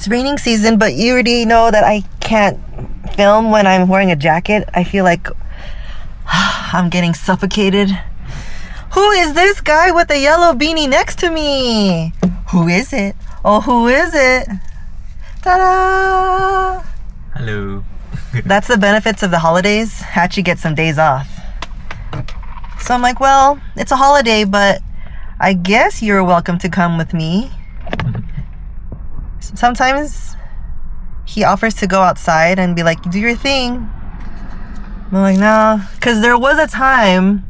It's raining season, but you already know that I can't film when I'm wearing a jacket. I feel like I'm getting suffocated. Who is this guy with the yellow beanie next to me? Who is it? Oh, who is it? Ta-da! Hello. That's the benefits of the holidays. Hachi gets some days off. So I'm like, well, it's a holiday, but I guess you're welcome to come with me. Sometimes he offers to go outside and be like, do your thing. I'm like, no. Because there was a time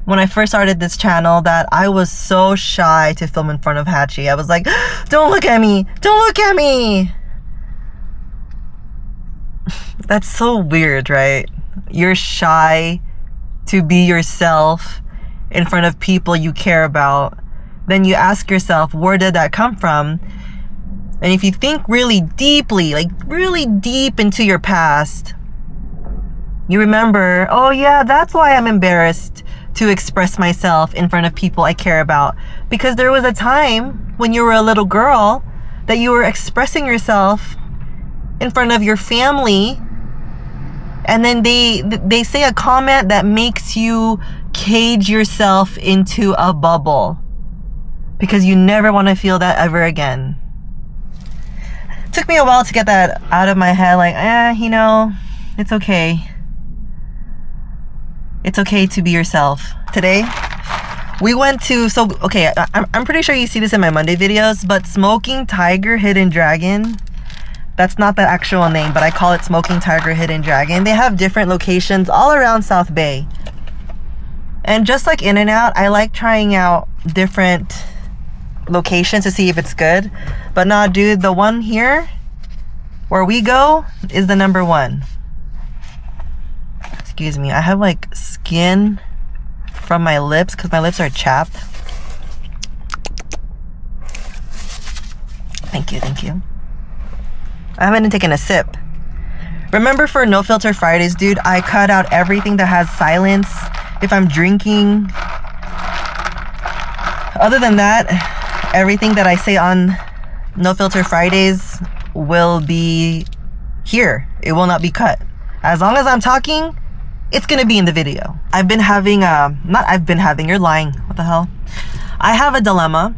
when I first started this channel that I was so shy to film in front of Hachi. I was like, don't look at me. Don't look at me. That's so weird, right? You're shy to be yourself in front of people you care about. Then you ask yourself, where did that come from? And if you think really deeply, like really deep into your past, you remember, oh yeah, that's why I'm embarrassed to express myself in front of people I care about. Because there was a time when you were a little girl that you were expressing yourself in front of your family, and then they say a comment that makes you cage yourself into a bubble because you never want to feel that ever again. Took me a while to get that out of my head, like, you know, it's okay. It's okay to be yourself. Today, we went to, I'm pretty sure you see this in my Monday videos, but Smoking Tiger Hidden Dragon, that's not the actual name, but I call it Smoking Tiger Hidden Dragon. They have different locations all around South Bay. And just like In-N-Out, I like trying out different locations to see if it's good. But nah, dude, the one here where we go is the number one. Excuse me, I have like skin from my lips because my lips are chapped. Thank you, thank you. I haven't even taken a sip. Remember for No Filter Fridays, dude, I cut out everything that has silence if I'm drinking. Other than that, everything that I say on No Filter Fridays will be here. It will not be cut. As long as I'm talking, it's gonna be in the video. I've been having, you're lying. What the hell? I have a dilemma.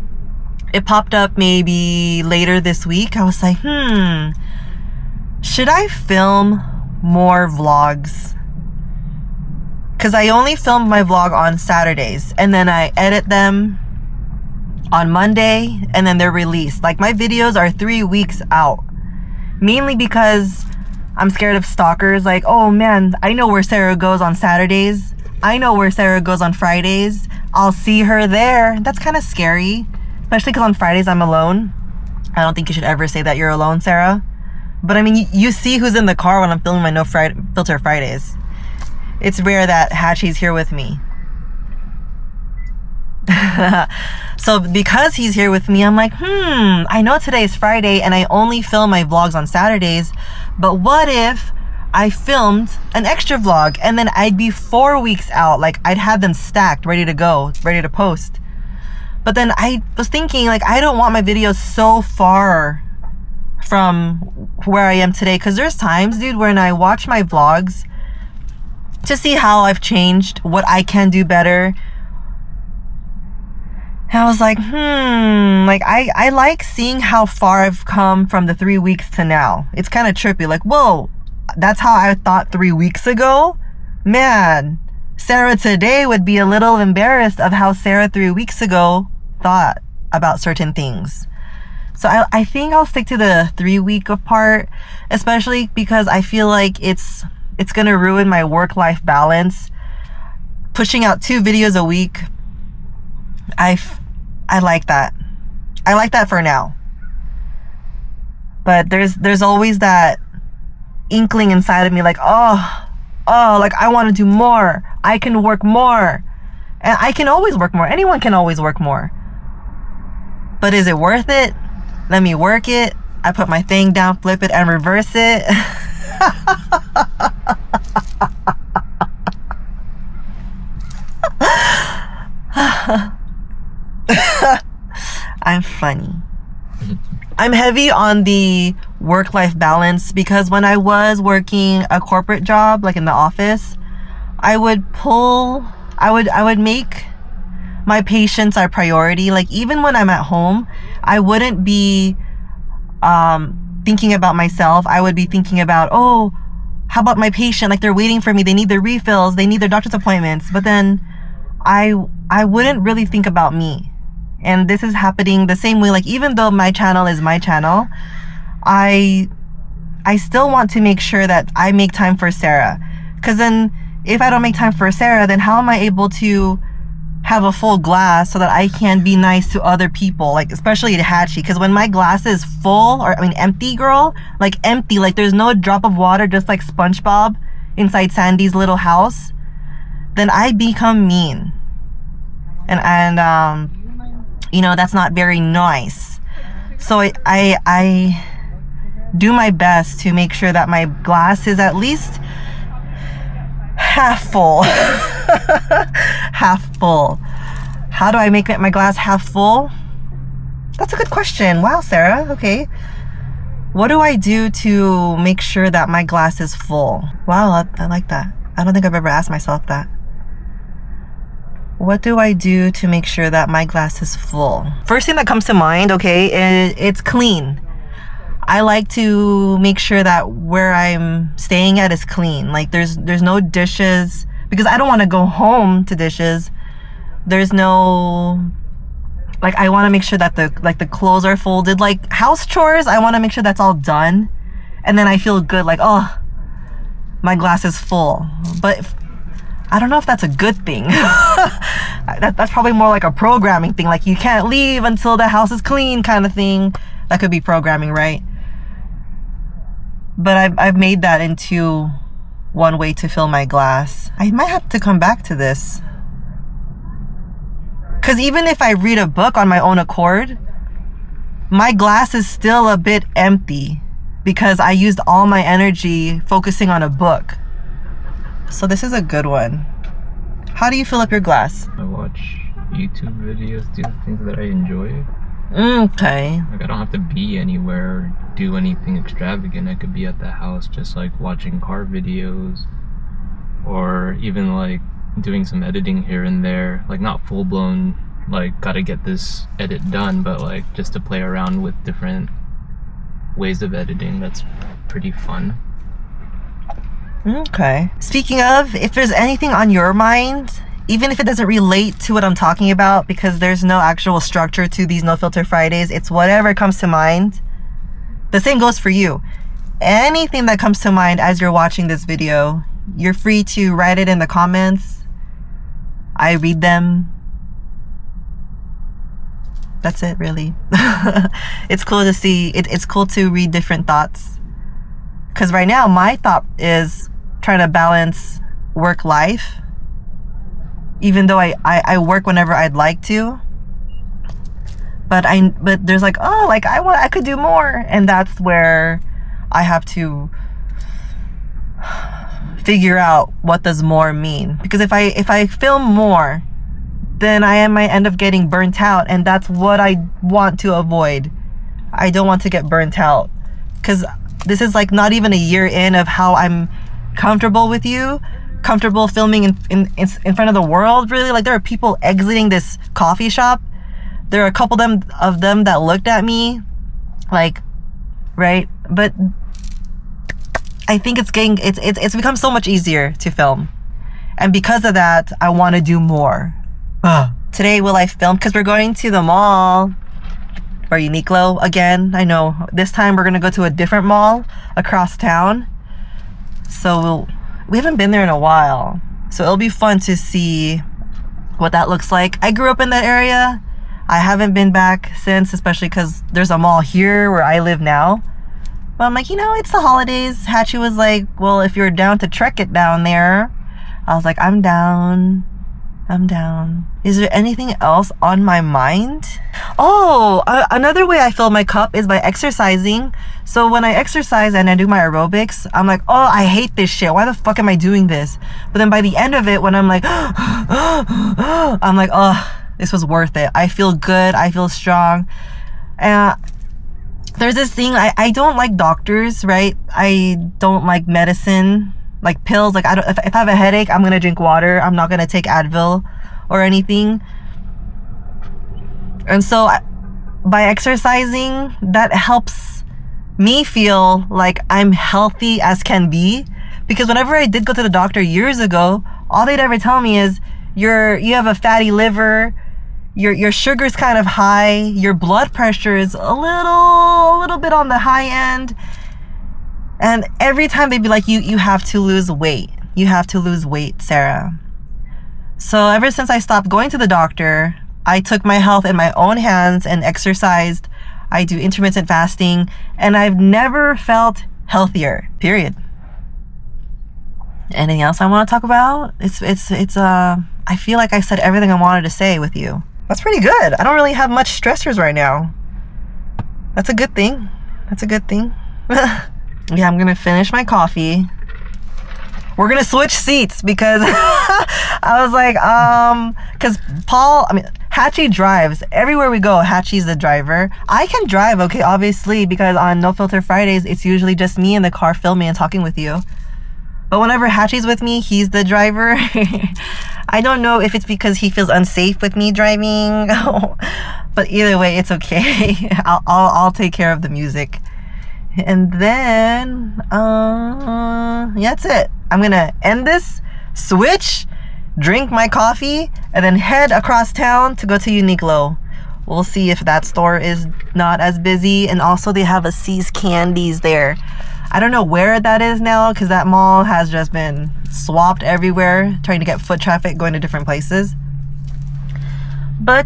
It popped up maybe later this week. I was like, should I film more vlogs? Because I only film my vlog on Saturdays and then I edit them on Monday and then they're released. Like my videos are 3 weeks out. Mainly because I'm scared of stalkers. Like, oh man, I know where Sarah goes on Saturdays. I know where Sarah goes on Fridays. I'll see her there. That's kind of scary. Especially because on Fridays I'm alone. I don't think you should ever say that you're alone, Sarah. But I mean, you see who's in the car when I'm filming my No Filter Fridays. It's rare that Hachi's here with me. So because he's here with me, I'm like, I know today is Friday and I only film my vlogs on Saturdays. But what if I filmed an extra vlog and then I'd be 4 weeks out? Like I'd have them stacked, ready to go, ready to post. But then I was thinking, like, I don't want my videos so far from where I am today. Because there's times, dude, when I watch my vlogs to see how I've changed, what I can do better. And I was like, like, I like seeing how far I've come from the 3 weeks to now. It's kind of trippy. Like, whoa, that's how I thought 3 weeks ago? Man, Sarah today would be a little embarrassed of how Sarah 3 weeks ago thought about certain things. So I think I'll stick to the 3 week part, especially because I feel like it's gonna ruin my work-life balance. Pushing out 2 videos a week, I like that. I like that for now. But there's always that inkling inside of me, like, oh, like I want to do more. I can work more. And I can always work more. Anyone can always work more. But is it worth it? Let me work it. I put my thing down, flip it, and reverse it. I'm funny. I'm heavy on the work-life balance because when I was working a corporate job, like in the office, I would make my patients our priority. Like even when I'm at home, I wouldn't be thinking about myself. I would be thinking about, oh, how about my patient? Like they're waiting for me. They need their refills. They need their doctor's appointments. But then I wouldn't really think about me. And this is happening the same way. Like even though my channel is my channel, I still want to make sure that I make time for Sarah. Because then if I don't make time for Sarah, then how am I able to have a full glass so that I can be nice to other people, like especially at Hatchie? Because when my glass is full, or I mean empty, girl, like empty, like there's no drop of water, just like SpongeBob inside Sandy's little house, then I become mean. And you know, that's not very nice. So I do my best to make sure that my glass is at least half full. Half full. How do I make my glass half full? That's a good question. Wow, Sarah. Okay. What do I do to make sure that my glass is full? Wow, I like that. I don't think I've ever asked myself that. What do I do to make sure that my glass is full? First thing that comes to mind, okay, it's clean. I like to make sure that where I'm staying at is clean. Like there's no dishes, because I don't want to go home to dishes. There's no, like, I want to make sure that the clothes are folded. Like house chores, I want to make sure that's all done. And then I feel good, like, oh, my glass is full. But I don't know if that's a good thing. That's probably more like a programming thing. Like you can't leave until the house is clean kind of thing. That could be programming, right? But I've made that into one way to fill my glass. I might have to come back to this. Because even if I read a book on my own accord, my glass is still a bit empty because I used all my energy focusing on a book. So this is a good one. How do you fill up your glass? I watch YouTube videos, do things that I enjoy. Okay. Like I don't have to be anywhere or do anything extravagant. I could be at the house just like watching car videos, or even like doing some editing here and there. Like not full blown, like gotta get this edit done, but like just to play around with different ways of editing. That's pretty fun. Okay. Speaking of, if there's anything on your mind, even if it doesn't relate to what I'm talking about, because there's no actual structure to these No Filter Fridays, it's whatever comes to mind. The same goes for you. Anything that comes to mind as you're watching this video, you're free to write it in the comments. I read them. That's it, really. It's cool to see. It's cool to read different thoughts. Because right now, my thought is trying to balance work-life. Even though I work whenever I'd like to. But there's like, oh, like I could do more. And that's where I have to figure out what does more mean. Because if I film more, then I might end up getting burnt out, and that's what I want to avoid. I don't want to get burnt out, because this is like not even a year in of how I'm comfortable with you, comfortable filming in front of the world, really. Like there are people exiting this coffee shop. There are a couple of them that looked at me, like, right? But I think it's become so much easier to film, and because of that, I want to do more. Today, will I film? Because we're going to the mall, or Uniqlo again. I know this time we're gonna go to a different mall across town. So we haven't been there in a while, so it'll be fun to see what that looks like. I grew up in that area. I haven't been back since, especially because there's a mall here where I live now. But I'm like, you know, it's the holidays. Hatchie was like, well, if you're down to trek it down there. I was like, I'm down. Is there anything else on my mind? Oh, another way I fill my cup is by exercising. So when I exercise and I do my aerobics, I'm like, oh, I hate this shit. Why the fuck am I doing this? But then by the end of it, when I'm like, I'm like, oh, this was worth it. I feel good. I feel strong. And there's this thing, I don't like doctors, right? I don't like medicine, like pills. Like if I have a headache, I'm gonna drink water. I'm not gonna take Advil or anything. And so by exercising, that helps me feel like I'm healthy as can be. Because whenever I did go to the doctor years ago, all they'd ever tell me is you have a fatty liver, your sugar's kind of high, your blood pressure is a little bit on the high end. And every time they'd be like, you have to lose weight. You have to lose weight, Sarah. So ever since I stopped going to the doctor, I took my health in my own hands and exercised. I do intermittent fasting, and I've never felt healthier, period. Anything else I want to talk about? I feel like I said everything I wanted to say with you. That's pretty good. I don't really have much stressors right now. That's a good thing. That's a good thing. Yeah, I'm gonna finish my coffee. We're gonna switch seats because I was like, because Hatchie drives. Everywhere we go, Hatchie's the driver. I can drive, okay, obviously, because on No Filter Fridays, it's usually just me in the car filming and talking with you. But whenever Hatchie's with me, he's the driver. I don't know if it's because he feels unsafe with me driving, but either way, it's okay. I'll take care of the music. And then, yeah, that's it. I'm gonna end this, switch, drink my coffee, and then head across town to go to Uniqlo. We'll see if that store is not as busy. And also they have a See's Candies there. I don't know where that is now because that mall has just been swapped everywhere, trying to get foot traffic going to different places. But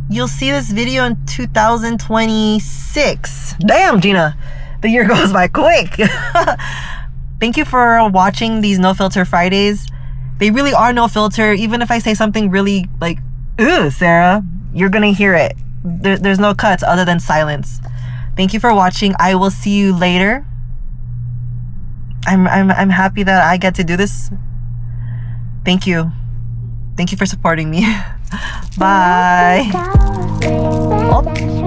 you'll see this video in 2026. Damn, Gina, the year goes by quick. Thank you for watching these No Filter Fridays. They really are no filter. Even if I say something really like, "Ooh, Sarah," you're gonna hear it. There's no cuts other than silence. Thank you for watching. I will see you later. I'm happy that I get to do this. Thank you. Thank you for supporting me. Bye. Oh.